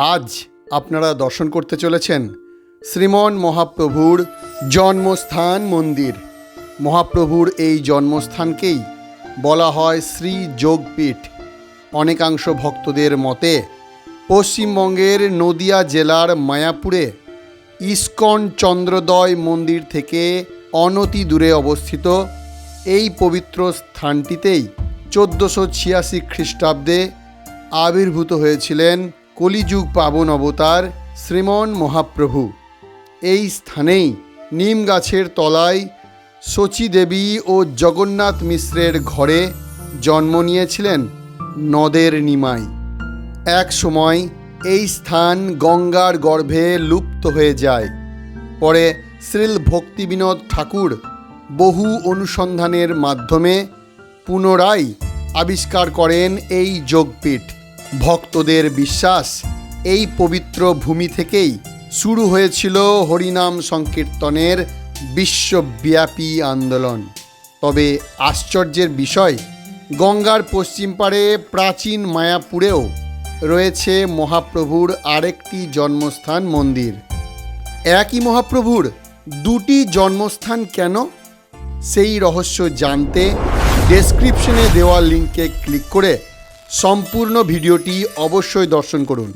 আজ আপনারা দর্শন করতে চলেছেন শ্রীমন মহাপ্রভুর জন্মস্থান মন্দির। মহাপ্রভুর এই জন্মস্থানকেই বলা হয় শ্রী যোগপীঠ। অনেকাংশ ভক্তদের মতে পশ্চিমবঙ্গের নদিয়া জেলার মায়াপুরে ইস্কন চন্দ্রোদয় মন্দির থেকে অনতি দূরে অবস্থিত এই পবিত্র স্থানটিতেই 1486 খ্রিস্টাব্দে আবির্ভূত হয়েছিলেন কলিযুগ পাবন অবতার শ্রীমন মহাপ্রভু। এই স্থানেই নিম গাছের তলায় শচী দেবী ও জগন্নাথ মিশ্রের ঘরে জন্ম নিয়েছিলেন নদের নিমাই। এক সময় এই স্থান গঙ্গার গর্ভে লুপ্ত হয়ে যায়। পরে শ্রীল ভক্তিবিনোদ ঠাকুর বহু অনুসন্ধানের মাধ্যমে পুনরায় আবিষ্কার করেন এই যোগপীঠ। ভক্তদের বিশ্বাস, এই পবিত্র ভূমি থেকেই শুরু হয়েছিল হরিনাম সংকীর্তনের বিশ্বব্যাপী আন্দোলন। তবে আশ্চর্যের বিষয়, গঙ্গার পশ্চিম পাড়ে প্রাচীন মায়াপুরেও রয়েছে মহাপ্রভুর আরেকটি জন্মস্থান মন্দির। একই মহাপ্রভুর দুটি জন্মস্থান কেন? সেই রহস্য জানতে ডেসক্রিপশনে দেওয়া লিঙ্কে ক্লিক করে সম্পূর্ণ ভিডিওটি অবশ্যই দর্শন করুন।